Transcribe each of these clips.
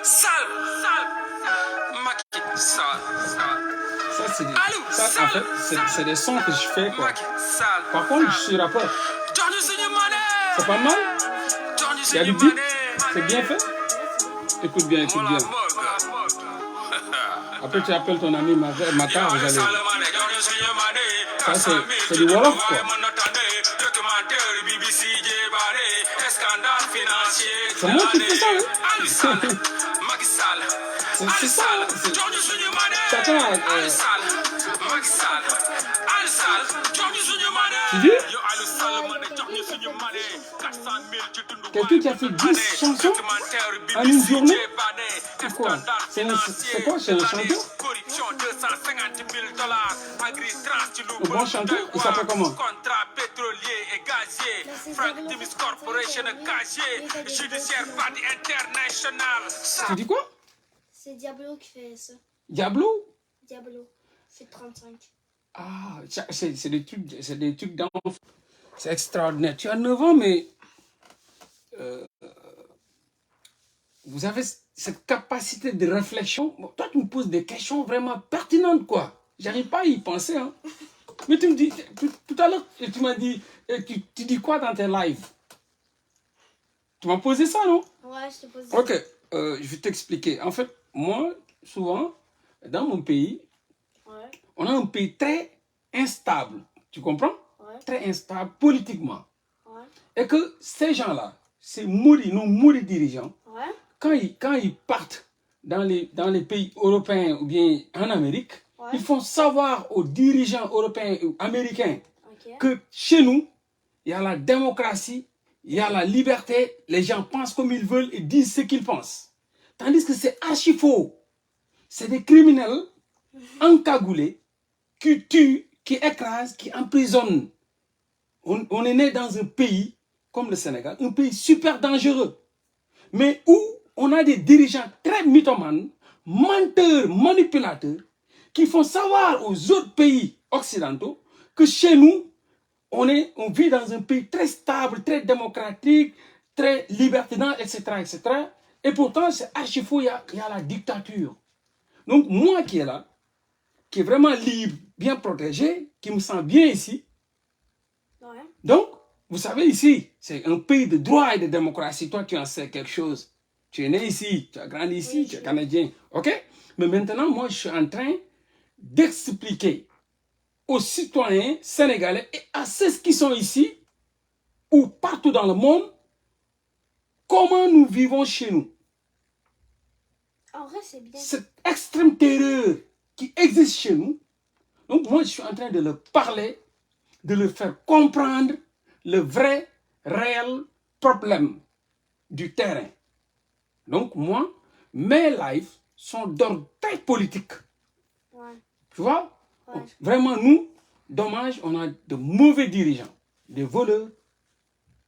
Sale, Macky, sale. Ça, c'est des, ça, en fait, c'est des sons que je fais, quoi. Par contre, je suis rappeur. C'est pas mal. Il y a du beat. C'est bien fait. Écoute bien, écoute bien. Après, tu appelles ton ami Matar, vous allez... Ça, c'est du Wolof, quoi. C'est moi qui fais ça, hein. C'est ça, hein. Chacun a... Tu dis? Quelqu'un qui a fait 10 chansons en une journée? C'est quoi? C'est quoi? C'est un chanteur? Le bon chanteur? Il s'appelle comment? Tu dis quoi? C'est Diablo qui fait ça. Diablo? Diablo. Fait 35. Ah, c'est des trucs d'enfants. C'est extraordinaire. Tu as 9 ans, mais vous avez cette capacité de réflexion. Bon, toi, tu me poses des questions vraiment pertinentes, quoi. J'arrive pas à y penser, hein. Mais tu me dis, tout à l'heure, tu m'as dit, tu dis quoi dans tes lives? Tu m'as posé ça, non? Ouais, je te pose ça. Ok, je vais t'expliquer. En fait, moi, souvent, dans mon pays, Ouais. on a un pays très instable. Tu comprends? Ouais. Très instable politiquement. Ouais. Et que ces gens-là, nos maudits dirigeants, Ouais. quand ils partent dans les pays européens ou bien en Amérique, Ouais. ils font savoir aux dirigeants européens ou américains Ok. que chez nous, il y a la démocratie, il y a la liberté, les gens pensent comme ils veulent et disent ce qu'ils pensent. Tandis que c'est archi faux. C'est des criminels encagoulés qui tuent, qui écrasent, qui emprisonnent. On est né dans un pays comme le Sénégal, un pays super dangereux, mais où on a des dirigeants très mythomanes, menteurs, manipulateurs, qui font savoir aux autres pays occidentaux que chez nous, on vit dans un pays très stable, très démocratique, très libertinant, etc., etc. Et pourtant, c'est archi faux, il y a la dictature. Donc, moi qui est là, qui est vraiment libre, bien protégé, qui me sent bien ici, Ouais. donc, vous savez, ici, c'est un pays de droit et de démocratie. Toi, tu en sais quelque chose. Tu es né ici, tu as grandi ici, Oui, tu es canadien. OK? Mais maintenant, moi, je suis en train d'expliquer aux citoyens sénégalais et à ceux qui sont ici ou partout dans le monde comment nous vivons chez nous. En vrai, c'est bien. Cette extrême terreur qui existe chez nous. Donc, moi, je suis en train de leur parler, de leur faire comprendre le vrai, réel problème du terrain. Donc, moi, mes lives sont d'ordre très politique. Ouais. Tu vois? Ouais. Vraiment, nous, dommage, on a de mauvais dirigeants, des voleurs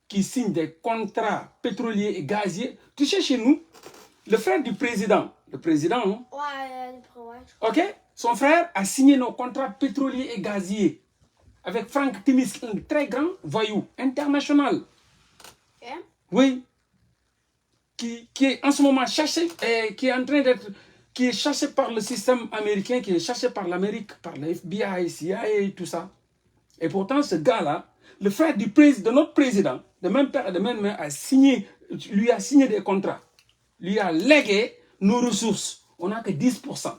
qui signent des contrats pétroliers et gaziers. Tu sais, chez nous, le frère du président, hein? Ouais. OK? Son frère a signé nos contrats pétroliers et gaziers avec Franck Timis, un très grand voyou international. Ok. Oui. Qui est en ce moment cherché, qui est en train d'être, qui est cherché par le système américain, qui est cherché par l'Amérique, par le FBI, CIA et tout ça. Et pourtant, ce gars-là, le frère de notre président, de même père et de même mère, lui a signé des contrats, lui a légué nos ressources. On n'a que 10%.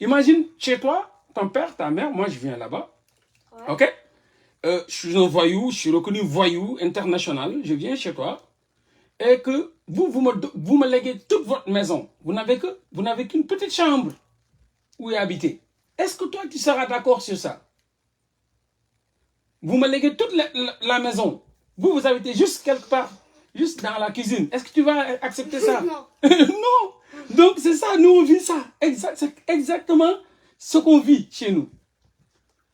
Imagine, chez toi, ton père, ta mère, moi je viens là-bas, Ouais. OK? Je suis un voyou, je suis reconnu voyou international, je viens chez toi, et que vous me léguez toute votre maison. Vous n'avez qu'une petite chambre où y habiter. Est-ce que toi, tu seras d'accord sur ça? Vous me léguez toute la maison. Vous habitez juste quelque part, juste dans la cuisine. Est-ce que tu vas accepter ça? Non. Non. Donc, c'est ça, nous, on vit ça. C'est exactement ce qu'on vit chez nous.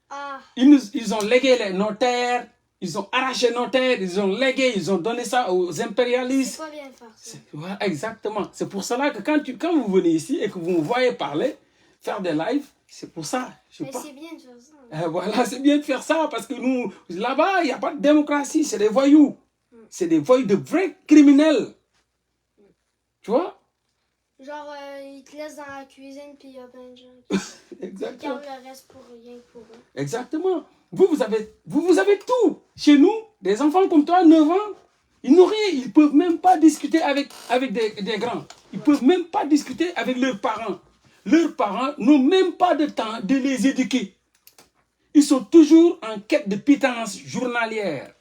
Ah. Ils ont légué nos terres, ils ont arraché nos terres, ils ont légué, ils ont donné ça aux impérialistes. C'est pas bien faire ça. Ouais, exactement. C'est pour cela que quand vous venez ici et que vous me voyez parler, faire des lives, c'est pour ça. Mais c'est bien de faire ça. Voilà, c'est bien de faire ça parce que nous, là-bas, il n'y a pas de démocratie, c'est des voyous. C'est des voyous, de vrais criminels. Tu vois? Genre, ils te laissent dans la cuisine, puis il y a plein de gens qui Exactement. gardent le reste pour rien que pour eux. Exactement. Vous avez tout. Chez nous, des enfants comme toi, 9 ans, ils n'ont rien. Ils ne peuvent même pas discuter avec des grands. Ils ne peuvent même pas discuter avec leurs parents. Leurs parents n'ont même pas de temps de les éduquer. Ils sont toujours en quête de pitance journalière.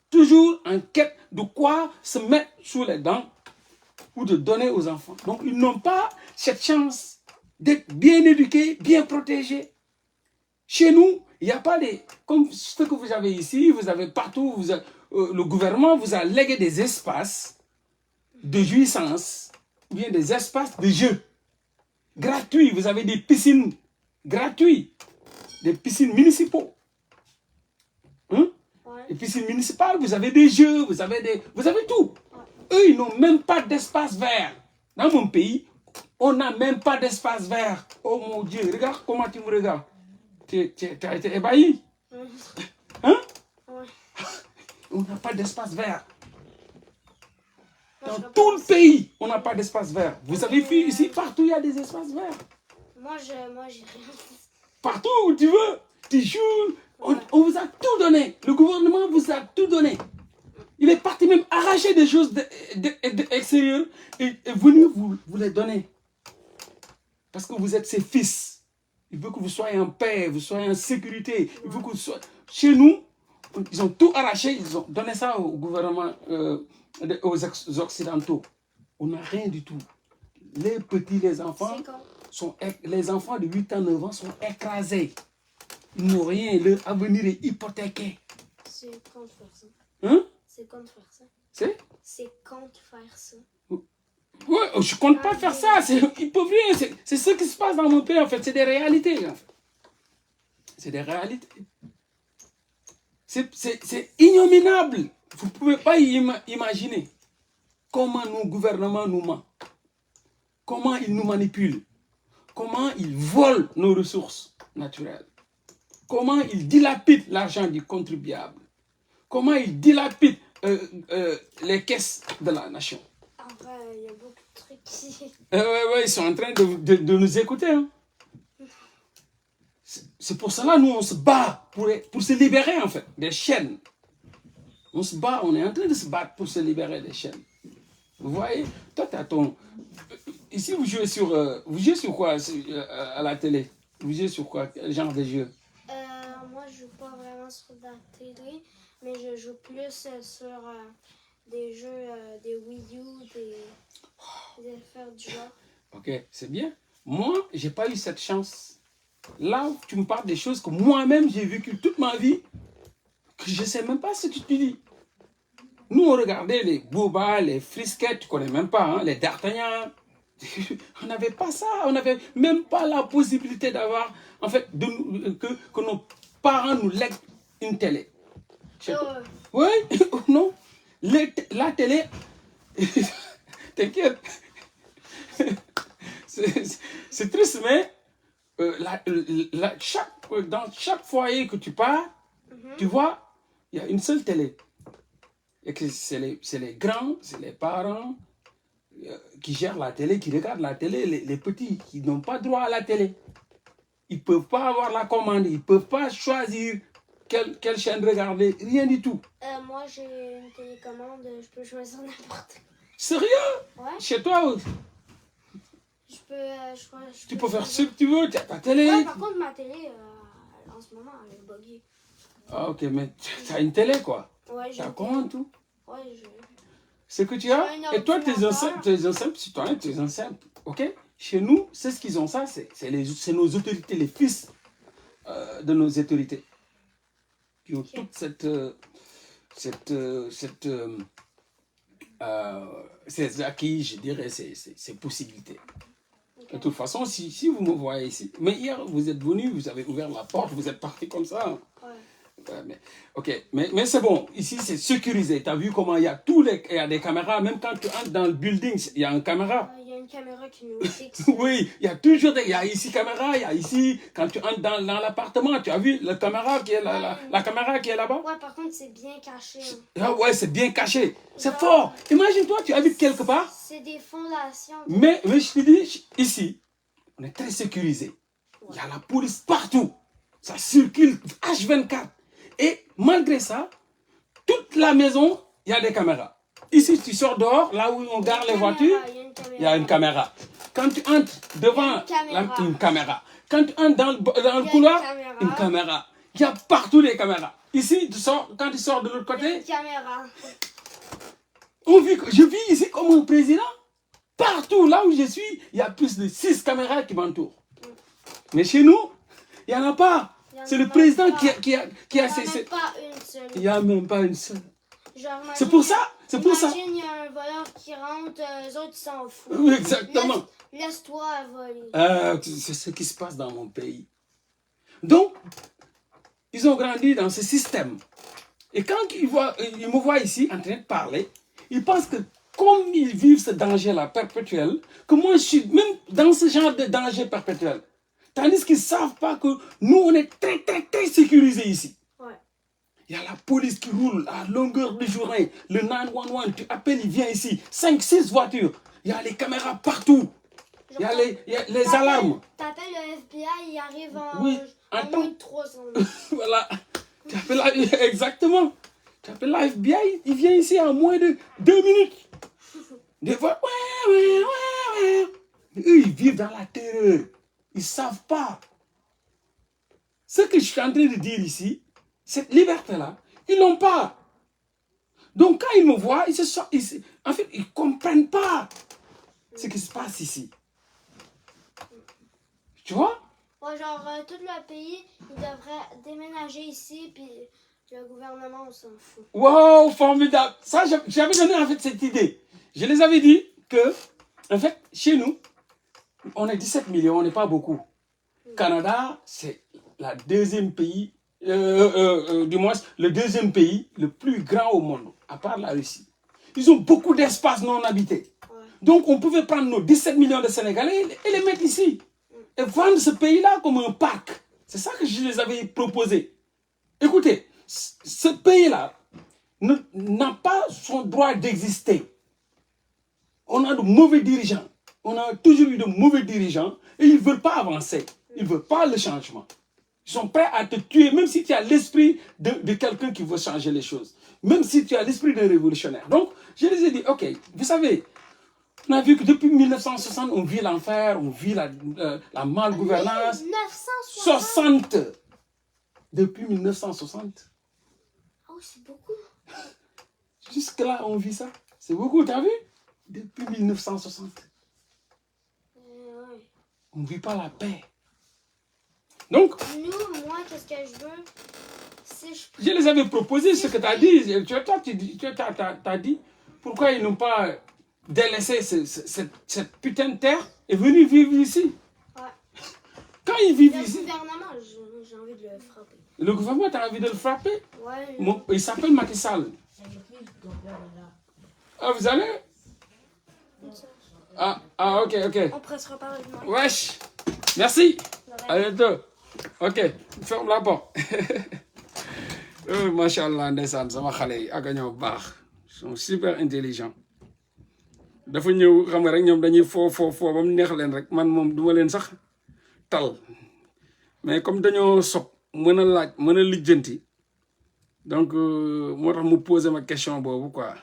Toujours en quête de quoi se mettre sous les dents ou de donner aux enfants. Donc, ils n'ont pas cette chance d'être bien éduqués, bien protégés. Chez nous, il n'y a pas des... Comme ce que vous avez ici, vous avez partout, le gouvernement vous a légué des espaces de jouissance, ou bien des espaces de jeu gratuits. Vous avez des piscines gratuites, des piscines municipaux. Hein? Ouais. Les piscines municipales, vous avez des jeux, vous avez tout. Eux, ils n'ont même pas d'espace vert. Dans mon pays, on n'a même pas d'espace vert. Oh mon Dieu, regarde comment tu me regardes. Tu as été ébahi. Hein? Ouais. On n'a pas d'espace vert. Moi, Dans je tout le repense. pays, on n'a pas d'espace vert. Vous avez vu ici, partout, il y a des espaces verts. Moi, j'ai rien. Partout où tu veux, tu joues. On vous a tout donné. Le gouvernement vous a tout donné. Il est parti même arracher des choses extérieures et est venu vous les donner. Parce que vous êtes ses fils. Il veut que vous soyez en paix, vous soyez en sécurité. Il veut que vous soyez... Chez nous, ils ont tout arraché, ils ont donné ça au gouvernement, aux Occidentaux. On n'a rien du tout. Les petits, les enfants, les enfants de 8 ans, 9 ans sont écrasés. Ils n'ont rien, leur avenir est hypothéqué. C'est quand de faire ça. Hein? C'est quand de faire ça. C'est quand de faire ça. Ouais, je compte pas faire ça. Ils peuvent rien. C'est ce qui se passe dans mon pays, en fait. C'est des réalités, en fait. C'est des réalités. C'est ignominable. Vous ne pouvez pas imaginer comment nos gouvernements nous mentent. Comment ils nous manipulent. Comment ils volent nos ressources naturelles. Comment ils dilapident l'argent du contribuable. Comment ils dilapident les caisses de la nation. Après, il y a beaucoup de trucs qui... Ouais, ils sont en train de nous écouter. Hein. C'est pour cela, nous, on se bat pour se libérer, en fait, des chaînes. On se bat, on est en train de se battre pour se libérer des chaînes. Vous voyez, toi, tu as ton... Ici, vous jouez sur quoi à la télé? Vous jouez sur quoi? Quel genre de jeu? Moi, je joue pas vraiment sur la télé, mais je joue plus sur des jeux, des Wii U, des affaires du genre. Ok, c'est bien. Moi, j'ai pas eu cette chance. Là, tu me parles des choses que moi-même, j'ai vécu toute ma vie, que je sais même pas ce que tu dis. Nous, on regardait les Booba, les Frisquettes, tu connais même pas, hein, les D'Artagnan. On n'avait pas ça, on n'avait même pas la possibilité d'avoir, en fait, que nos parents nous lèguent une télé. Oui, non. La télé, t'inquiète, c'est triste, mais dans chaque foyer que tu pars, tu vois, il y a une seule télé. Et que c'est les grands, c'est les parents qui gèrent la télé, qui regardent la télé, les petits qui n'ont pas droit à la télé. Ils ne peuvent pas avoir la commande, ils ne peuvent pas choisir quelle chaîne regarder, rien du tout. Moi, j'ai une télécommande, je peux choisir n'importe quoi. Sérieux? Ouais. Chez toi, tu peux faire ce que tu veux, tu as ta télé. Ouais, par contre, ma télé, en ce moment, elle est buggée. Ah, ok, mais tu as une télé, quoi. Ouais, Tu as comment, tout? Ouais, j'ai... Ce que tu as. Et toi, tu es un simple citoyen, tu es un simple. Ok? Chez nous, c'est ce qu'ils ont ça, c'est nos autorités, les fils de nos autorités. Qui ont toute ces acquis, je dirais, ces possibilités. Okay. De toute façon, si vous me voyez ici, mais hier, vous êtes venu, vous avez ouvert la porte, vous êtes parti comme ça. Ouais. Ok, mais c'est bon, ici c'est sécurisé. Tu as vu comment il y a des caméras, même quand tu entres dans le building, il y a une caméra. Il y a une caméra qui nous fixe. Oui, il y a toujours il y a ici caméra, il y a ici, quand tu entres dans l'appartement, tu as vu la caméra qui est la caméra qui est là-bas? Ouais, par contre, c'est bien caché. Hein. Ah ouais, c'est bien caché. C'est Genre, fort. Imagine-toi, tu habites quelque part. C'est des fondations. Mais je te dis, ici, on est très sécurisé. Il y a la police partout. Ça circule H24. Et malgré ça, toute la maison, il y a des caméras. Ici, tu sors dehors, là où on garde les voitures, il y a une caméra. Quand tu entres devant, une caméra. Quand tu entres dans le couloir, une caméra. Il y a partout des caméras. Ici, quand tu sors de l'autre côté, une caméra. Je vis ici comme un président. Partout, là où je suis, il y a plus de 6 caméras qui m'entourent. Mais chez nous, il n'y en a pas. C'est le président qui a Il n'y a même pas une seule. C'est pour ça. Imagine, il y a un voleur qui rentre, les autres s'en foutent. Oui, exactement. Laisse-toi voler. C'est ce qui se passe dans mon pays. Donc, ils ont grandi dans ce système. Et quand ils me voient ici en train de parler, ils pensent que comme ils vivent ce danger-là perpétuel, que moi je suis même dans ce genre de danger perpétuel. Tandis qu'ils ne savent pas que nous, on est très, très, très sécurisés ici. Ouais. Il y a la police qui roule à longueur de journée. Le 911, tu appelles, il vient ici. 5, 6 voitures. Il y a les caméras partout. Il y a les alarmes. T'appelles le FBI, il arrive en moins de 3 secondes. Voilà. Tu appelles exactement. Tu appelles la FBI, il vient ici en moins de 2 minutes. Des fois, ouais. Mais eux, ils vivent dans la terreur. Ils ne savent pas. Ce que je suis en train de dire ici, cette liberté-là, ils ne l'ont pas. Donc, quand ils me voient, en fait, ils ne comprennent pas ce qui se passe ici. Tu vois? Ouais, genre, tout le pays, il devrait déménager ici, puis le gouvernement, on s'en fout. Wow, formidable. Ça, j'avais donné en fait cette idée. Je les avais dit que, en fait, chez nous, on est 17 millions, on n'est pas beaucoup. Canada, c'est le deuxième pays le plus grand au monde, à part la Russie. Ils ont beaucoup d'espace non habité. Ouais. Donc, on pouvait prendre nos 17 millions de Sénégalais et les mettre ici. Et vendre ce pays-là comme un parc. C'est ça que je les avais proposé. Écoutez, ce pays-là n'a pas son droit d'exister. On a de mauvais dirigeants. On a toujours eu de mauvais dirigeants et ils ne veulent pas avancer. Ils ne veulent pas le changement. Ils sont prêts à te tuer, même si tu as l'esprit de quelqu'un qui veut changer les choses. Même si tu as l'esprit d'un révolutionnaire. Donc, je les ai dit, ok, vous savez, on a vu que depuis 1960, on vit l'enfer, on vit la malgouvernance. 1960 Depuis 1960. Ah oui, c'est beaucoup. Jusque-là, on vit ça. C'est beaucoup, t'as vu? Depuis 1960. Ouais. On ne vit pas la paix. Donc, moi, qu'est-ce que je veux? Je les avais proposé ce que tu as dit. Tu as dit pourquoi ils n'ont pas délaissé cette putain de terre et venu vivre ici. Ouais. Quand ils vivent ici. Le gouvernement, j'ai envie de le frapper. Le gouvernement, tu as envie de le frapper? Ouais. Il s'appelle Macky Sall. Ah, vous allez? Ah, ok. On pressera pas avec moi. Wesh. Merci. À bientôt. Ok, ferme la porte. Machallah, ndeysaan sama xale yi ak ñoo baax. Ils sont super intelligents. Dafa ñëw xam nga rek ñoom dañuy foo ba mu neex leen rek man moom duma leen sax tal. Mais comme dañoo sob mën a laaj mën a lijjanti donc moo tax mu posé ma question boobu quoi.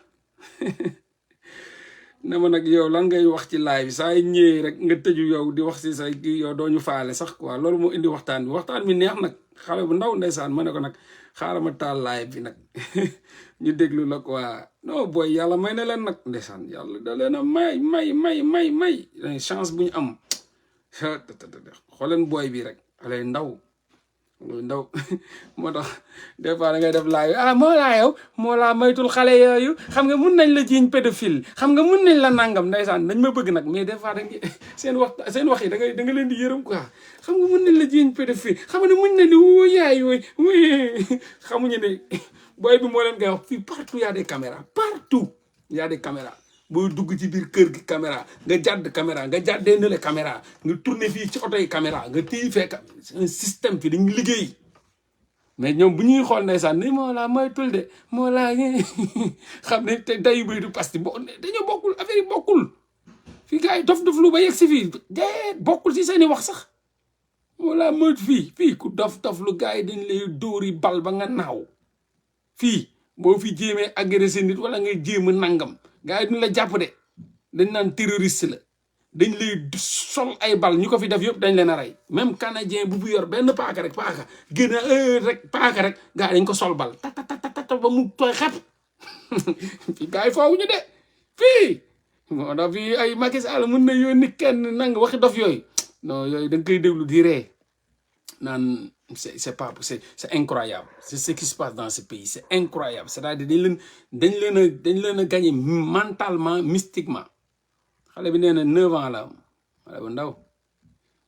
ne ma nag yow lan ngay wax ci live bi saa yi ñëwee rek nga tëju yow di wax si say kii yow doo ñu faale sax quoi loolu moo indi waxtaan bi neex nag xale bu ndaw ndeysaan ma ne ko nag xaaral ma taal live bi nag ñu déglu la quoi non booy yàlla may na leen nag ndeysaan yàlla da leen a may chance bu ñu am xooleen booy bi rek alay ndaw moo tax des fois da ngay def live moo laa yow moo laa maytul xale yooyu xam nga mun nañ la jiiñ pédophile xam nga mun nañ la nangam ndeysaan dañ ma bëgg nag mais des fois da nga seen wax yi da nga leen di yërëm quoi xam nga mun nañ la jiiñ pédophile xam nga mun nañ la woo yaay yooyu xamuñu ne booy bi moo leen koy wax fii partout y a des caméras partout y a des caméras boo dugg ci biir kër gi caméra nga jàdd caméra nga jàddee ne le caméra nga tourné fii ci oto yi caméra nga téye fekk un système fi dañu liggéey mais ñoom bu ñuy xool ndeysaan ni moo laa moytul de moo laa xam ne te dayu bay du pasti dañoo bokkul affaire yi bokkul fii gars yi dof lu ba yegg si fii dee bokkul ci seeni wax sax moo laa moytu fii ku dof lu gars yi dañ lay dóori bal ba nga naaw fii boo fi jéemee agressé nit wala ngay jéem a nangam gars yi duñ la jàpp de dañ naan terroriste la dañ lay sol ay bal ñu ko fi def yëpp dañ leen a rey même canadien bu yor benn paaka rek paaka gën a rek paaka rek gars yi dañ ko sol bal ta ba mu tooy xep fii gars yi foofu ñu de fii moo tax fii ay Macky Sall mën na yónni kenn nang waxi dof yooyu non yooyu da nga koy déglu di ree naan c'est pas c'est incroyable c'est ce qui se passe dans ce pays c'est incroyable c'est-à-dire dañ leen a gagné mentalement mystiquement xale bi nee na 9 ans la xale bu ndaw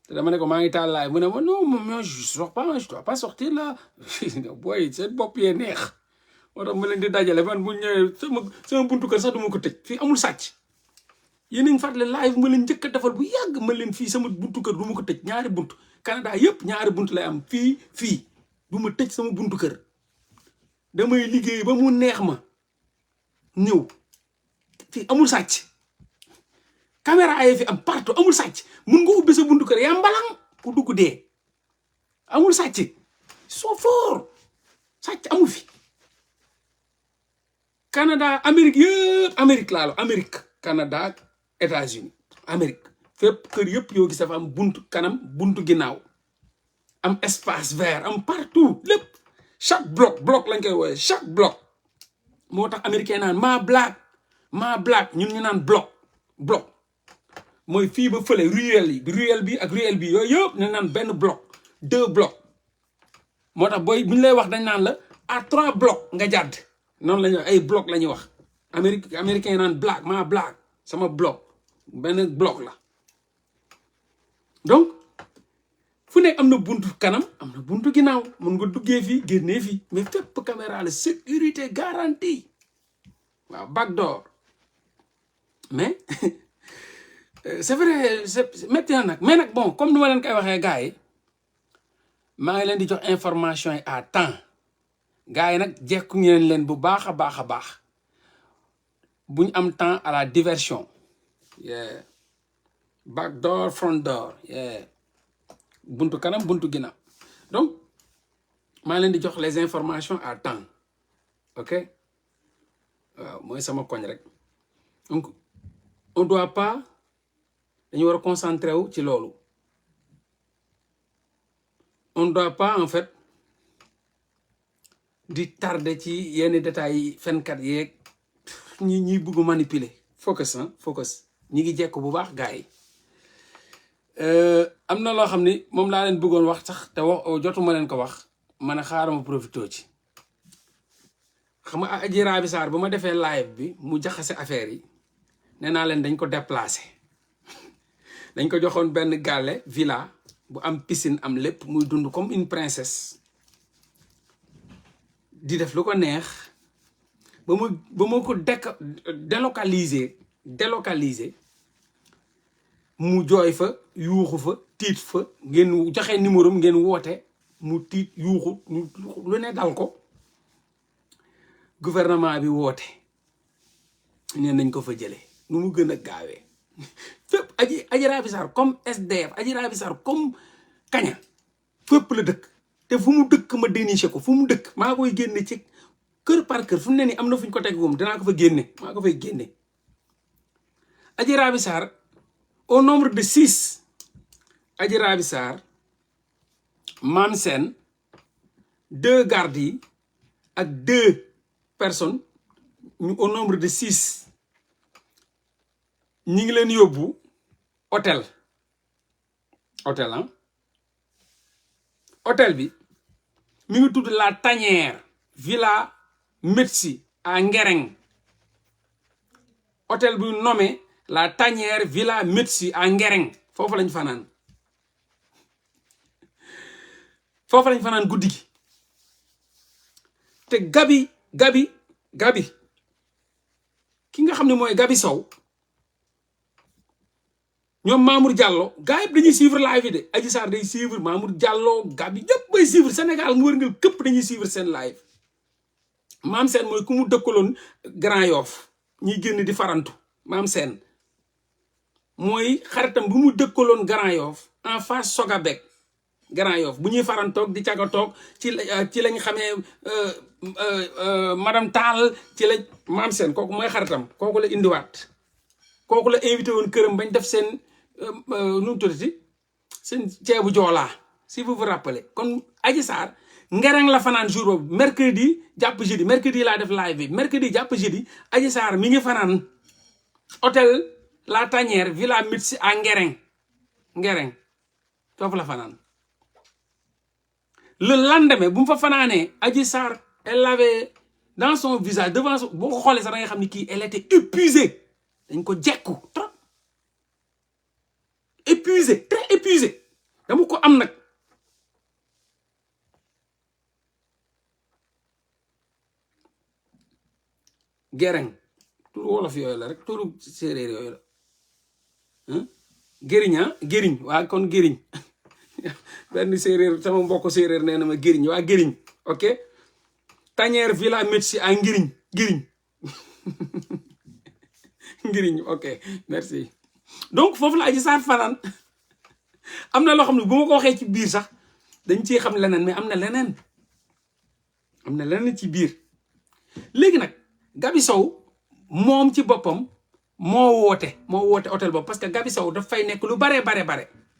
te dama ne ko maa ngi taal laay mu ne ma non moi je dois pas sortir là booy seen bopp yee neex moo tax ma leen di dajale man bu ñëwee sama buntu kër sax du ma ko tëj fii amul sàcc yéen a ngi fàttali live ma leen njëkk a defal bu yàgg ma leen fii sama buntu kër du ma ko tëj ñaari buntu Canada yëpp ñaari buntu lay am fii du ma tëj sama buntu kër damay liggéey ba mu neex ma ñëw fii amul sàcc caméra yi fi am partout amul sàcc mun nga ubbi sa buntu kër yaa mbalang ku dugg dee amul sàcc soo fort sàcc amu fi Canada Amérique yëpp Amérique laa la Amérique Canada États-Unis Amérique fépp kër yëpp yoo gis dafa am buntu kanam buntu ginnaaw am espace vert am partout lépp chaque bloc lañ koy wooye chaque bloc moo tax américain naan ma black ñun ñu naan bloc mooy fii ba fële ruelle bi ak ruelle bi yooyu yëpp ñu naan benn bloc 2 blocs moo tax booy bu ñu lay wax dañ naan la à 3 blocs nga jàdd noonu la ñuy wax ay bloc la ñuy wax américain naan black sama bloc benn bloc la donc fu nekk am na buntu kanam am na buntu ginnaaw mun nga duggee fii génnee fii mais fépp caméra la sécurité garantie waaw backdoor mais c'est vrai c'est métti na nag mais nag bon comme ni ma leen koy waxee gars yi maa ngi leen di jox information yi à temps gars yi nag jekku ngeen leen bu baax a baax bu ñu am temps à la diversion backdoor front door buntu kanam buntu ginnaaw donc maa ngi leen di jox les informations à temps ok waaw mooy sama koñ rek donc on doit pas dañu war a concentrer wu ci loolu on doit pas en fait di tarder ci yenn détails yi fenkat yeeg ñi bëgg manipuler focus ñi ngi jekk bu baax gars yi am na loo xam ni moom laa leen bëggoon wax sax te jotuma leen ko wax man a xaaral ma profité ci xam nga Adji Raby Sarr bu ma defee live bi mu jaxase affaire yi nee naa leen dañ ko déplacé dañ ko joxoon benn gàlle villa bu am piscine am lépp muy dund comme une princesse di def lu ko neex ba ma ko délocaliser mu jooy fa yuuxu fa tiit fa ngeen joxe numéro ngeen woote mu tiit yuuxu lu ne dal ko gouvernement bi woote nee nañ ko fa jëlee nu mu gën a gaawee fépp Adji Raby Sarr comme SDF Adji Raby Sarr comme kaña fépp la dëkk te fu mu dëkk ma déniché ko fu mu dëkk maa koy génne ci kër par kër fu mu ne nii am na fu ñu ko teg moom dinaa ko fa génne maa ko fay génne Adji Raby Sarr au nombre de 6 Adji Raby Sarr Mame Sène 2 gardes yi ak 2 personnes ñu au nombre de 6 ñi ngi leen yóbbu hôtel hôtel bi mi ngi tudd La Tanière Villa Metsi à Ngereng hôtel bu nommé La Tanière Villa Metsi à Ngereng foofu lañ fanaan guddi gi te Gabi ki nga xam ne mooy Gabi Sow ñoom Mamour Diallo gars yëpp dañuy suivre live yi de Adji Sarr day suivre Mamour Diallo Gabi ñëpp bay suivre Sénégal mu wërngal këpp dañuy suivre seen live Maam Sène mooy ku mu dëkkaloon Grand Yoff ñuy génn di farantu Maam Sène mooy xaritam bu mu dëkkaloon Grand Yoff en face Sogabek Grand Yoff bu ñuy farantoog di cagatoog ci lañ xamee madame Tall ci la Maam Sène kooku mooy xaritam kooku la indiwaat kooku la invité woon këram bañ def seen nu mu tuddati seen ceebu joolaa si vous vous rappelez kon Adji Sarr ngereng la fanaan jour boobu mercredi jàpp jeudi mercredi laa def live bi mercredi jàpp jeudi Adji Sarr mi ngi fanaan hôtel La Tanière Villa Mitsi à ngereng foofu la fanaan le lendemain bu mu fa fanaanee Adji Sarr elle avait dans son visage devant son boo ko xoolee sax da nga xam ni kii elle était épuisée dañ ko jekku trop épuisé très épuisé dama ko am nag gereng turu wolof yooyu la rek turu séeréer yooyu la gëriñ gëriñ waa kon gëriñ benn séeréer sama mbokk séeréer nee na ma gëriñ waa gëriñ ok Tanière Villa Médicis à ngiriñ ngiriñ ok merci donc foofu la Adji Sarr fanaan am na loo xam ne bu ma ko waxee ci biir sax dañ ciy xam leneen mais am na leneen ci biir léegi nag Gabi Sow moom ci boppam moo woote hôtel boobu parce que Gabi Sow daf fay nekk lu bare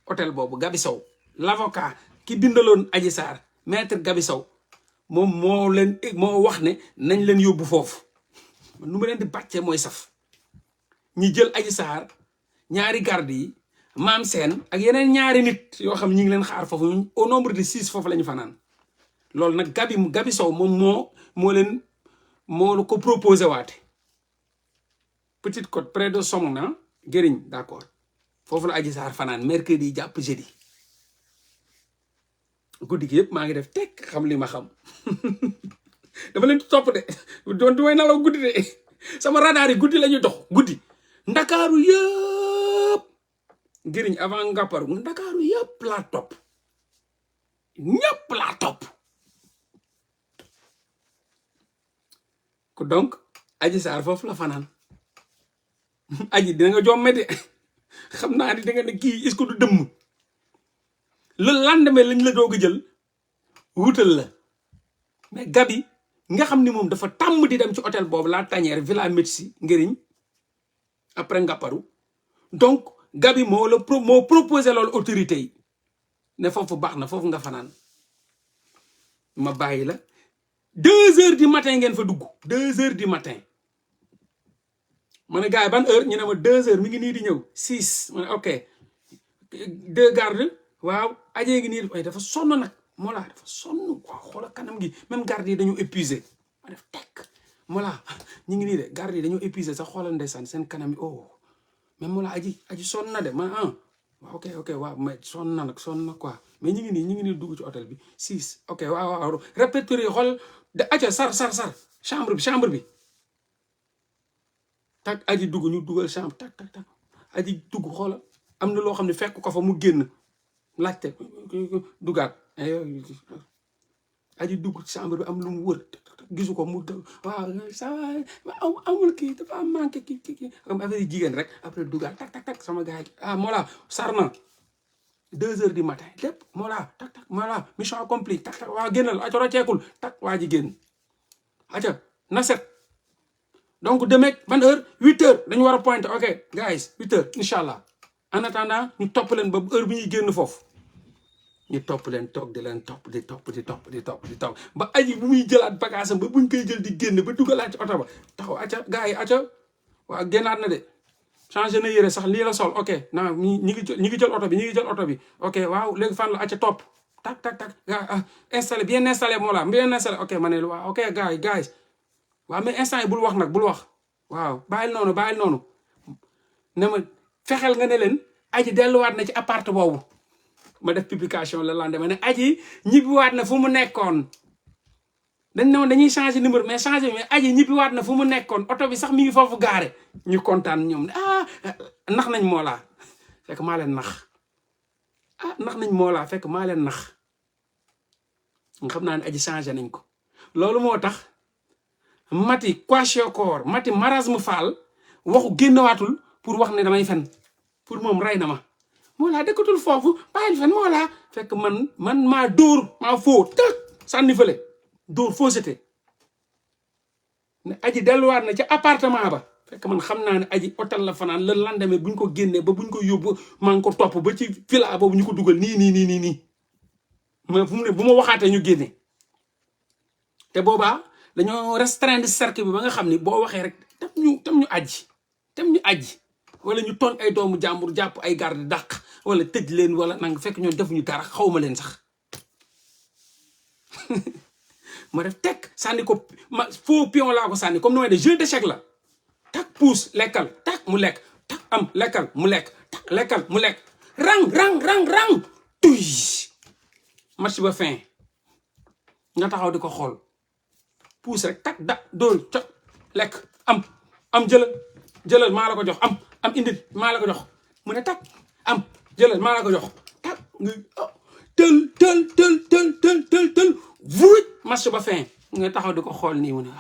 hôtel boobu Gabi Sow l'avocat ki bindaloon Adji Sarr maître Gabi Sow moom moo wax ne nañ leen yóbbu foofu nu ma leen di bàccee mooy saf ñi jël Adji Sarr ñaari garde yi Maam Sène ak yeneen ñaari nit yoo xam ñi ngi leen xaar foofu au nombre de 6 foofu la ñu fanaan loolu nag Gabi Sow moom moo la ko proposé waate Petite Côte près de Somona Guérigne d'accord foofu la Adji Sarr fanaan mercredi jàpp jeudi guddi gi yëpp maa ngi def tekk xam li ma xam dafa leen topp de doon du may nalaw guddi de sama radar yi guddi la ñuy dox guddi ndakaaru yëpp Guérigne avant ngàpparu ndakaaru yëpp laa topp ñëpp laa topp ko donc Adji Sarr foofu la fanaan aji dina nga jomme de xam naa ni da nga ne kii est-ce que du dëmm le lendemain lañ la doog a jël wutal la mais Gabi nga xam ni moom dafa tàmm di dem ci hôtel boobu La Tanière Villa Médicis Guérigne après ngàpparu donc Gabi moo proposé loolu autorité yi ne foofu baax na foofu nga fanaan ma bàyyi la 2 heures du matin ngeen fa dugg 2 heures du matin ma ne gars yi ban heure ñu ne ma 2 heures mi ngi nii di ñëw 6 ma ne ok 2 garde waaw ajee ngi nii waaye dafa sonn nag Mollah dafa sonn waaw xoola kanam gi même garde yi dañoo épuisé ma def tekk Mollah ñu ngi nii de garde yi dañoo épuisé sax xoolal ndeysaan seen kanam yi oh mais Mollah aji sonn na de ma waaw ok waaw mais sonn na quoi mais ñu ngi nii dugg ci hôtel bi 6 ok waaw répertorié xool de aca sar chambre bi tak aji dugg ñu dugal chambre tak aji dugg xoola am na loo xam ne fekk ko fa mu génn laajte dugaat aji dugg chambre bi am lu mu wër gisu ko mu waaw ça amul kii dafa am manqué kii comme affaire jigéen rek après dugaat tak sama gars yi Mollah sar na 2 heures du matin lépp Mollah tak Mollah mission accomplie tak waaw génnal aco roceekul tak waa ji génn aca na set donc demain ban heure 8 heures dañu war a pointer ok guys 8 heures incha allah en attendant ñu topp leen ba heure bi ñuy génn foofu ñu topp leen toog di leen topp di topp ba aji bu muy jëlaat bagage am ba buñ koy jël di génn ba dugalaat ci oto ba taxaw aca gars yi aca waaw génnaat na de changé na yére sax lii la sol ok na ñi ngi jël oto bi ok waaw léegi fan la aca topp tak installé bien installé Mollah bien installé ok ma ne waaw ok guys waaw mais instant yi bul wax nag bul wax waaw bàyyil noonu ne ma fexeel nga ne leen aji delluwaat na ci appart boobu ma def publication la lendemain ne aji ñibbiwaat na fu mu nekkoon dañ ne woon dañuy changer numéro mais changer mais aji ñibbiwaat na fu mu nekkoon oto bi sax mi ngi foofu gaare ñu kontaan ñoom ne nax nañ Mollah fekk maa leen nax nax nañ Mollah fekk maa leen nax nga xam naa ne aji changé nañ ko loolu moo tax Mati Kwashiorkor Mati Marasme Fall waxu génnewaatul pour wax ne damay fen pour moom rey na ma Mollah dëkkatul foofu bàyyil fen Mollah fekk man maa dóor maa foo tëg sànni fële dóor fausseté ne aji delluwaat na ca appartement ba fekk man xam naa ne aji hôtel la fanaan le lendemain buñ ko génnee ba buñ ko yóbbu maa ngi ko topp ba ci villa boobu ñu ko dugal nii mais fu mu ne bu ma waxaatee ñu génne te boobaa dañoo restreindre cercle bi ba nga xam ni boo waxee rek tam ñu aji wala ñu tooñ ay doomu jàmbur jàpp ay garde dàq wala tëj leen wala nang fekk ñoo defuñu dara xawma leen sax ma def tekk sànni ko ma faux pion laa ko sànni comme no de jeu d'échec la tak puus lekkal tak mu lekk tak am lekkal mu lekk tak lekkal mu lekk rang tuy match ba fin nga taxaw di ko xool puus rek tak da dóor co lekk am jëlal maa la ko jox am indil maa la ko jox mu ne tak am jëlal maa la ko jox tak tël vuuj match ba fin nga taxaw di ko xool nii mu ne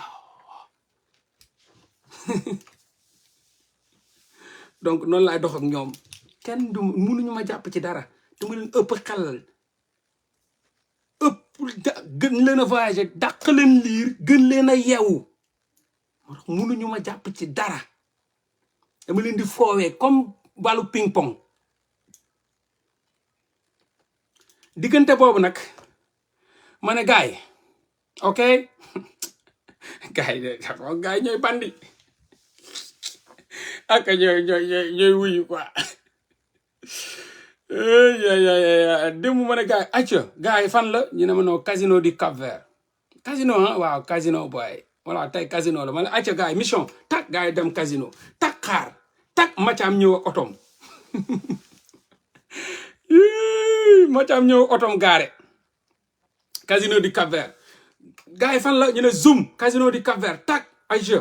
donc noonu laay dox ak ñoom kenn du mënuñu ma jàpp ci dara dama leen ëpp xelal gën leen a voyager dàq leen liir gën leen a yeewu moo tax mënuñu ma jàpp ci dara dama leen di foowee comme wàllu ping pong diggante boobu nag ma ne gaay ok gaay ñooy bandi ak ñooy wuyu quoi démb ma ne gaay acca gaay fan la ñu ne ma noo casino du Cap-Vert casino waaw casino boy voilà tey casino la ma ne acca gaay mission tak gaay dem casino tak xaar tak Mathiam ñëw ak otom Mathiam ñëw otom gaare casino du Cap-Vert gaay fan la ñu ne zoom casino du Cap-Vert tak acca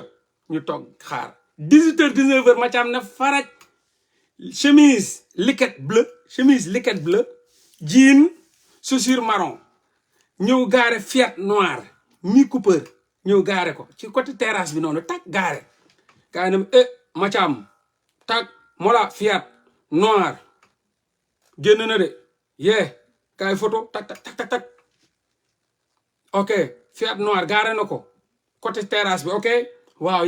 ñu toog xaar 18h 19h Mathiam na faraj chemise liquette bleu jean chaussure marron ñëw gaare Fiat noir mi Cooper ñëw gaare ko ci côté terrasse bi noonu tak gaare gaay na Mathiam tak Mollah Fiat noir génn na de gaay photo tak ok Fiat noir gaare na ko côté terrasse bi ok waaw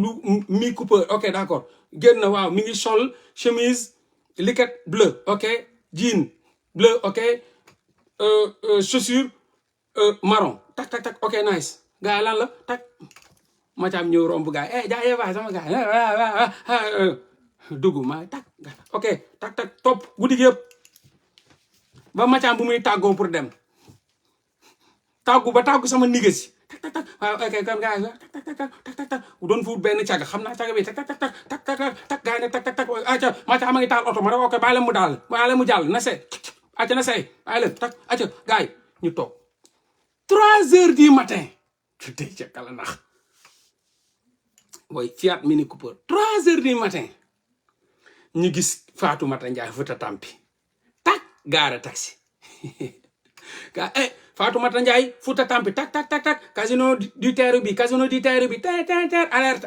lu mi Cooper ok d'accord génn na waaw mi ngi sol chemise liquette bleu ok jean bleu ok chaussure marron tak ok nice gars lan la tak Mathiam ñëw romb gars jaayee waay sama gars dugg ma tak ok tak topp guddi gi yëpp ba Mathiam bu muy tàggoo pour dem tàggu sama nigga si tak waaw ok kon gars tak doon fu benn caga xam naa caga bi tak gars yi ne tak acca Mathiam a ngi taal oto ma ok bàyyi leen mu jàll na see acca na see bàyyi leen tak acca gars yi ñu toog 3h du matin su tey ca kala nax booy Fiat Mini Cooper 3h du matin ñu gis Fatoumata Ndiaye Fouta Tampi tak gaare taxi ga Fatoumata Ndiaye Fouta Tampi tak casino du terre bi ter alerte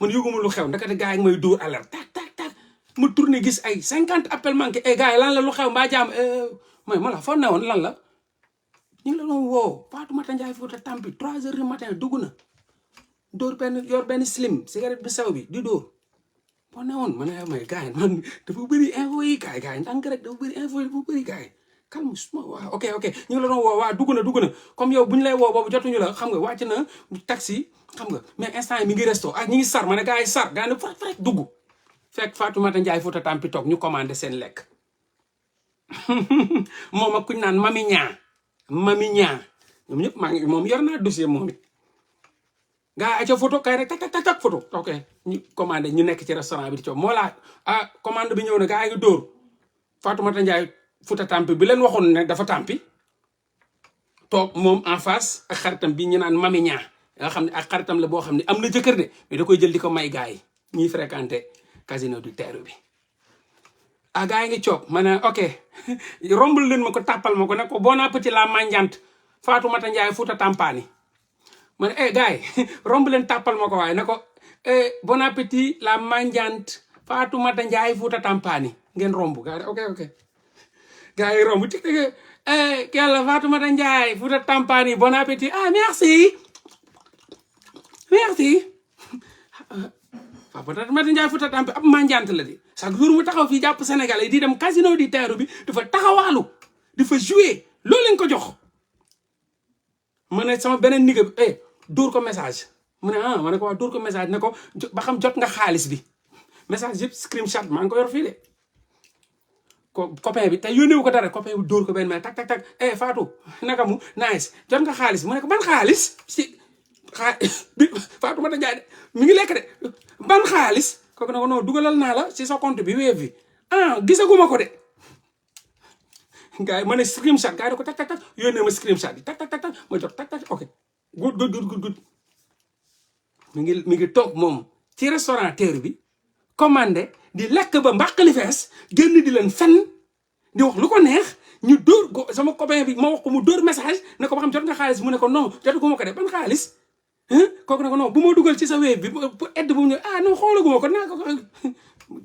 man yëguma lu xew ndakate gars yi may dóor alerte tak mu tourné gis ay 50 appel manqué gars yi lan la lu xew mbaa jaam mooy ma la foo newoon lan la ñu ngi la doon woo Fatoumata Ndiaye Fouta Tampi 3h du matin dugg na dóor yor benn slim cigarette bi sew bi di dóor boo newoon ma ne may gars yi man dafa bëri info yi gars yi ndànk rek dafa bëri info yi dafa bëri gars yi calme suma waaw ok ñu ngi la doon woo waa dugg na comme yow bu ñu lay woo boobu jotuñu la xam nga wàcc na taxi xam nga mais instant yi mi ngi resto ñi ngi sar ma ne gars yi sar gars yi ne farat dugg fekk Fatoumata Ndiaye Fouta Tampi toog ñu commandé seen lekk moom ak kuñ naan mami ñaa ñoom ñëpp maa ngi moom yor naa dossier moom it gars yi aca photo kay rek tak photo ok ñu commandé ñu nekk ci restaurant bi di coow moo laa commande bi ñëw na gars yi ngi dóor Fatoumata Ndiaye Fouta Tampi bi leen waxoon ne dafa tampi toog moom en face ak xaritam bi ñu naan Mami Ñaa nga xam ne ak xaritam la boo xam ne am na jëkkër de mais da koy jël di ko may gars yi ñuy fréquenté casino du terre bi. ah gars yi ngi coog ma ne ok rombul leen ma ko tàppal ma ko ne ko bon appétit la manjante Fatoumata Ndiaye Fouta Tampani ma ne gars yi romb leen tàppal ma ko waaye ne ko bon appétit la manjante Fatoumata Ndiaye Fouta Tampani ngeen romb gars yi ok gars yi romb ci yàlla Fatoumata Ndiaye Fouta Tampani bon appétit ah merci Fatoumata Ndiaye Fouta Tampani ab manjante la di chaque jour mu taxaw fii jàpp Sénégal yi di dem casino di terre bi dafa taxawaalu di fa jouer loolu lañ ko jox ma ne sama beneen nigga bi dóor ko message mu ne ma ne ko waa dóor ko message ne ko ba xam jot nga xaalis bi message yëpp screenshot maa ngi ko yor fii de ko copain bi te yónneewu ko dara copain bi dóor ko benn mais tak Fatou naka mu nice jot nga xaalis mu ne ko ban xaalis si Fatou Mata Ndiaye mi ngi lekk de ban xaalis kooku ne ko non dugalal naa la si sa compte bi Wave bi gisaguma ko de gars yi ma ne screenshot gars yi da ko tak yónnee ma screenshot yi tak ma jot tak ok good mi ngi toog moom ci restaurant terre bi commandé di lekk ba mbàqali fees génn di leen fen di wax lu ko neex ñu dóor ko sama copain bi ma wax ko mu dóor message ne ko ba xam jot nga xaalis mu ne ko non jotaguma ko de ban xaalis kooku ne ko non bu ma dugal ci sa Wave bi pour aide bu mu ñëw non xoolaguma ko naa ko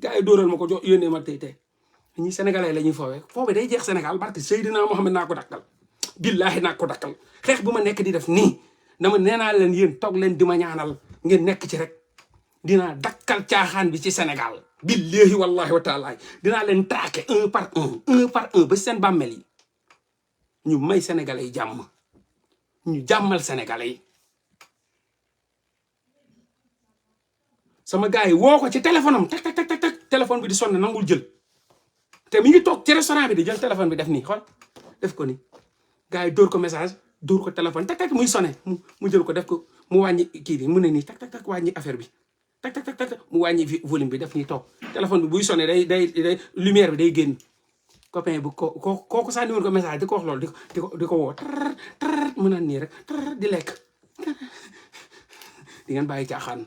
gars yi dóoral ma ko jox yónnee ma tey ñi sénégalais la ñuy foowee day jeex Sénégal barke Seydina Mohamed naa ko dakkal billaahi naa ko dakkal xeex bu ma nekk di def nii dama nee naa leen yéen toog leen di ma ñaanal ngeen nekk ci rek dinaa dakkal caaxaan bi ci Sénégal billaahi wallahi wa taala dinaa leen traqué un par un ba seen bàmmeel yi ñu may sénégalais yi jàmm ñu jàmmal sénégalais yi sama gars yi woo ko ci téléphone am tak téléphone bi di sonné nangul jël te mi ngi toog ci restaurant bi di jël téléphone bi def nii xool def ko nii gars yi dóor ko message dóor ko téléphone tak muy sonné mu jël ko def ko mu wàññi kii bi mu ne nii tak wàññi affaire bi tak mu wàññi volume bi def nii toog téléphone bi buy sonné day lumière bi day génn copain bu kooku sànni woon ko message di ko wax loolu di ko woo tar mu naan nii rek tar di lekk di ngeen bàyyi caaxaan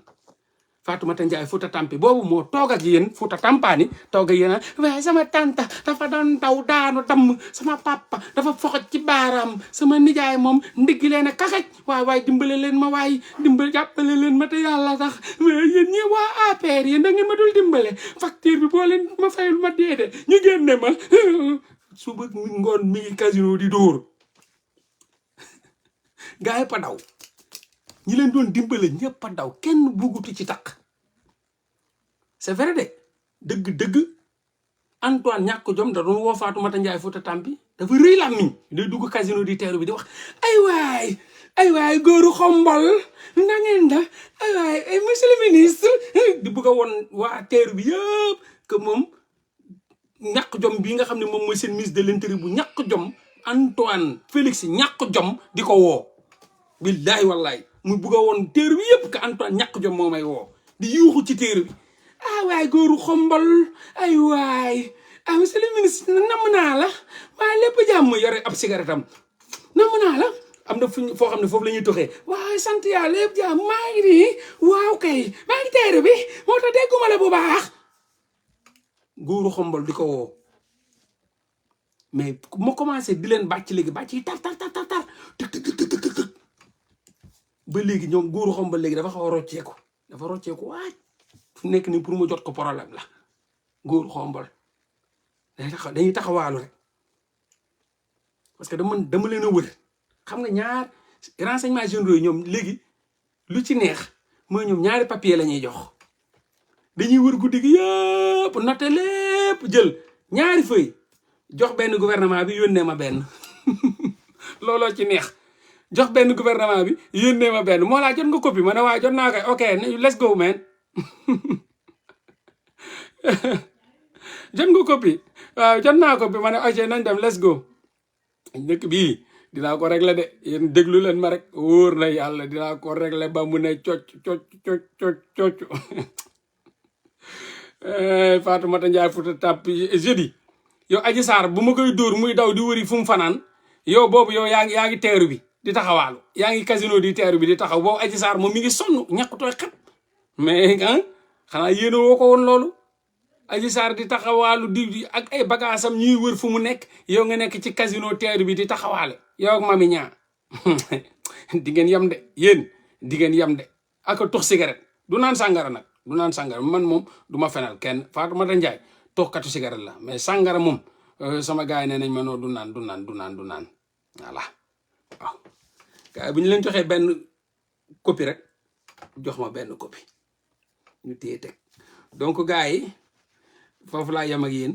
Fatoumata Ndiaye Fouta Tampi boobu moo toog ak yéen Fouta Tampani toog ak yéen waaye sama tanta dafa doon daw daanu damm sama papa dafa foxot ci baaraam sama nijaay moom ndiggi leen a kaxaj waay dimbale leen ma waay jàppale leen ma te yàlla tax yéen ñi waa APR yéen da ngeen ma dul dimbale facture bi boo leen ma fayul ma deede ñu génne ma suba ngoon mi ngi casino di dóor gaa yëpp a daw ñi leen doon dimbale ñëpp a daw kenn buggutu ci takk c'est vrai de dëgg Antoine ñàkk jom da doon woo Fatoumata Ndiaye Fouta Tampi dafa rëy làmmiñ day dugg casino di teeru bi di wax ay waay góoru xombol na ngeen da ay waay monsieur le ministre di bëgg a woon waa teeru bi yëpp que moom ñàkk jom bii nga xam ne moom mooy seen ministre de l'intérieur bu ñàkk jom Antoine Félix ñàkk jom di ko woo billahi wallahi mu bëgg a woon teeru bi yëpp que Antoine ñàkk jom moo may woo di yuuxu ci teeru bi waay góoru xombol ay waay monsieur le ministre namm naa la waaye lépp jàmm yore ab cigarette am namm naa la am na foo xam ne foofu la ñuy toxee waaye sant yàlla lépp jàmm maa ngi nii waaw kay maa ngi teeru bi moo tax dégguma la bu baax góoru xombol di ko woo mais ma commencé di leen bàcc léegi bàcc yi tar ba léegi ñoom góoru xombol léegi dafa xaw a rocceeku waaj fu nekk nii pour mu jot ko problème la góoru xombol dañuy taxawaalu rek parce que dama leen a wër xam nga ñaar renseignements généraux yi ñoom léegi lu ci neex mooy ñoom ñaari papier la ñuy jox dañuy wër guddi gi yëpp noté lépp jël ñaari feuille jox benn gouvernement bi yónnee ma benn looloo ci neex jox benn gouvernement bi yónnee ma benn moo laa jot nga copie ma ne waaye jot naa koy ok let's go man jot nga copie waaw jot naa copie ma ne ok nañ dem let's go dëkk bii dinaa ko régler de yéen déglu leen ma rek wóor na yàlla dinaa ko régler ba mu ne cocc Fatoumata Ndiaye Fouta Tampi jeudi yow Adji Sarr bu ma koy dóor muy daw di wëri fu mu fanaan yow boobu yow yaa ngi teeru bi di taxawaalu yaa ngi casino di teeru bi di taxaw boobu Adji Sarr moom mi ngi sonn ñàkkutooy xet mais xanaa yéene woo ko woon loolu Adji Sarr di taxawaalu di ak ay bagaasam ñuy wër fu mu nekk yow nga nekk ci casino teeru bi di taxawaale yow ak Mami Ñaa di ngeen yem de yéen di ngeen yem de ak tux cigarette du naan sàngara nag du naan sàngara man moom du ma fenal kenn Fatoumata Ndiaye toxkatu cigarette la mais sàngara moom sama gars yi nee nañ ma noo du naan voilà waaw gars yi bu ñu leen joxee benn copie rek jox ma benn copie ñu téye teg donc gars yi foofu laa yem ak yéen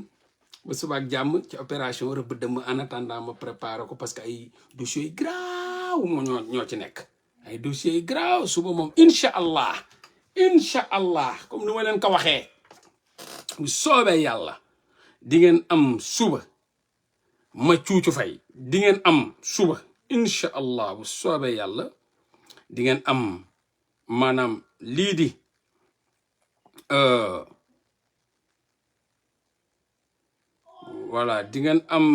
ba suba ak jàmm ci opération rëbb dëmm en attendant ma préparer ko parce que ay dossiers yu graaw moo ñoo ci nekk ay dossiers yu graaw suba moom incha allah comme ni ma leen ko waxee bu soobee yàlla di ngeen am suba ma cuucu fay di ngeen am suba incha allah bu soobee yàlla di ngeen am maanaam lii di voilà di ngeen am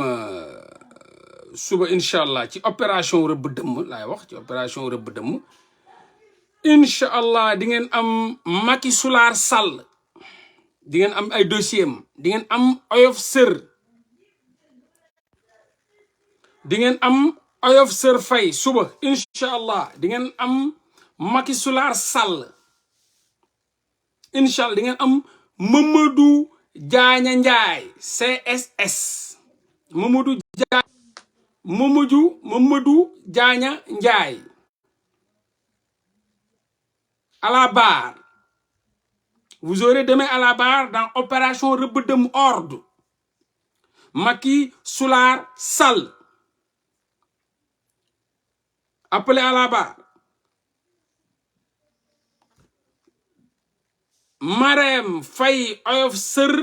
suba incha allah ci opération rëbb dëmm laay wax ci opération rëbb dëmm incha allah di ngeen am Macky Sall di ngeen am ay dossier am di ngeen am oyof sër di ngeen am oyof sër fay suba incha allah di ngeen am Macky Sall incha allah di ngeen am Mamadou Diagne Ndiaye CSS Mamadou Diagne Ndiaye à la barre. Vous aurez demain à la barre dans opération rëbb dëmm ordre Macky Sall appelé à la barre. Marème Faye oyof sër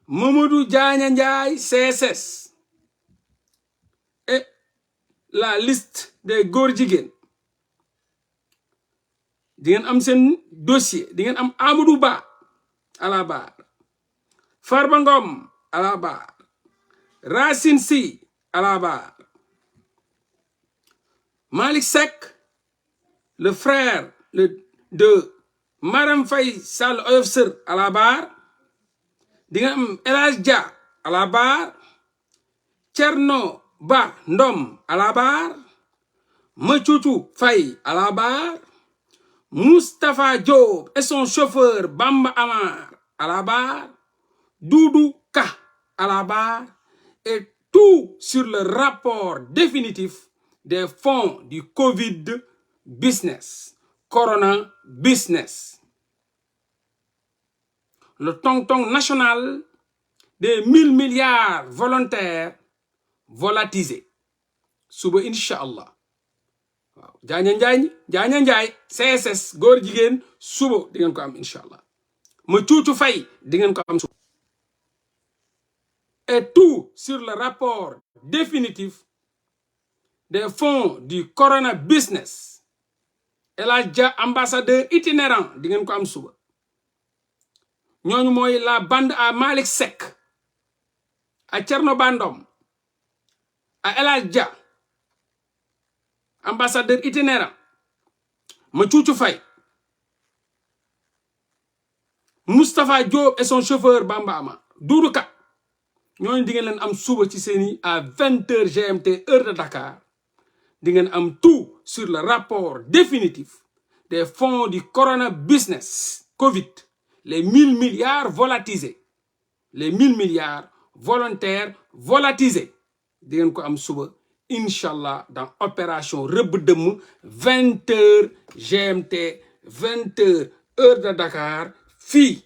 Mamadou Diagne Ndiaye CSS et la liste des góor jigéen di ngeen am seen dossier di ngeen am Amadou Ba à la barre Farba Ngom à la barre Racine Sy à la barre Malick Seck le frère de Marème Faye Sall oyof sër à la barre di nga am El Hadj Dia à la barre Thierno Ba Ndom à la barre Mathioutou Faye à la barre Moustapha Diop et son chauffeur Bamba Amar à la barre Doudou Ka à la barre et tout sur le rapport définitif des fonds du Covid business Corona business. Le tong-tong national des 1000 milliards volontaires volatilisés. Suba incha allah. waaw Diagne Ndiaye CSS góor jigéen suba di ngeen ko am incha allah. ma cuucu fay di ngeen ko am suba. Et tout sur le rapport définitif des fonds du Corona business. El Hadj Dia ambassadeur itinérant di ngeen ko am suba ñooñu mooy la bande à Malick Seck à Thierno Bandom à El Hadj Dia ambassadeur itinérant ma cuucu fay Moustapha Diop et son chauffeur Bamba Ama Doudou Ka ñooñu di ngeen leen am suba ci seeni à 20h GMT heure de Dakar di ngeen am tout sur le rapport définitif des fonds du Corona business Covid, les 1000 milliards volatilisés, les 1000 milliards volontaires volatilisés di ngeen ko am suba inchallah dans opération rëbb dëmm 20h GMT 20h heure de Dakar fii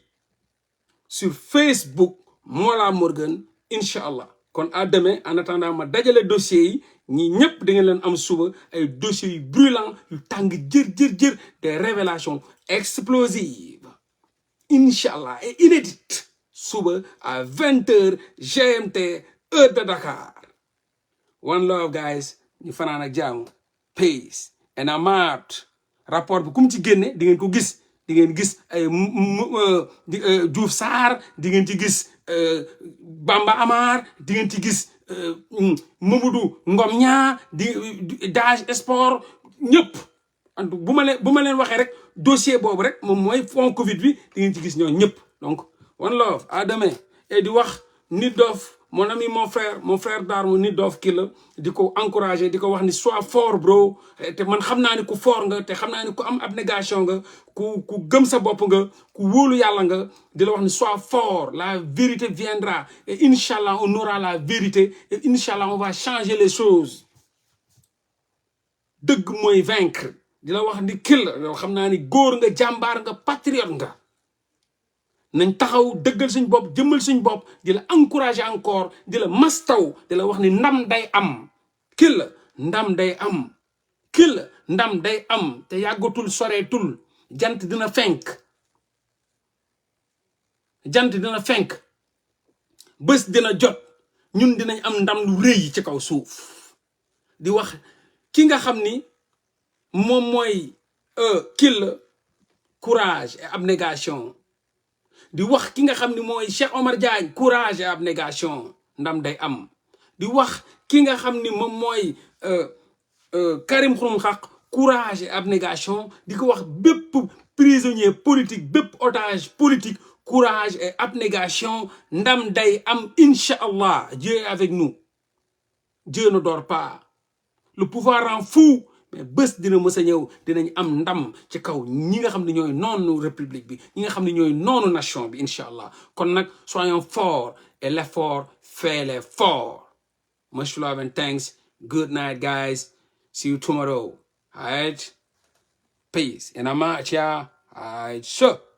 sur Facebook Mollah Morgun inchallah kon à demain en attendant ma dajale dossiers yi ñi ñëpp da ngeen leen am suba ay dossiers yu brûlants yu tàng jër des révélations explosives inchallah et inédites suba à 20h GMT heure de Dakar. One love guys ñu fanaan ak jaamu peace and I'm out. Rapport bi kum ci génne di ngeen ko gis di ngeen gis ay Diouf Sarr di ngeen ci gis Bamba Amar di ngeen ci gis Mamadou Ngom ñaa di Dage Sport ñëpp bu ma leen waxee rek dossier boobu rek moom mooy fond Covid bi di ngeen ci gis ñoo ñëpp donc one love à demain et di wax Nit Doff mon ami mon frère d'armes Nit Doff kii la di ko encourager di ko wax ni sois fort bro te man xam naa ni ku fort nga te xam naa ni ku am abnégation nga ku gëm sa bopp nga ku wóolu yàlla nga di la wax ni sois fort la vérité viendra et inchallah on aura la vérité et inchallah on va changer les choses dëgg mooy vaincre di la wax ni kii la yow xam naa ni góor nga jàmbaar nga patriote nga nañ taxaw dëggal suñ bopp jëmmal suñ bopp di la encourager encore di la mastaw di la wax ni ndam day am kii la ndam day am kii la ndam day am te yàggatul soreetul jant dina fenk bés dina jot ñun dinañ am ndam lu rëy ci kaw suuf di wax ki nga xam ni moom mooy kii la courage et abnégation di wax ki nga xam ni mooy Cheikh Omar Diagne courage et abnégation ndam day am di wax ki nga xam ni moom mooy Karim Xurum Xaq courage et abnégation di ko wax bépp prisonnier politique bépp otage politique courage et abnégation ndam day am incha allah Dieu est avec nous Dieu ne dort pas le pouvoir rend fou mais bés dina mës a ñëw dinañ am ndam ci kaw ñi nga xam ne ñooy noonu république bi ñi nga xam ne ñooy noonu nation bi incha allah kon nag soyons forts et l'effort fait les forts. Much love and thanks. Good night, guys. See you tomorrow. All right? Peace. And I'm out, y'all. All right, sure.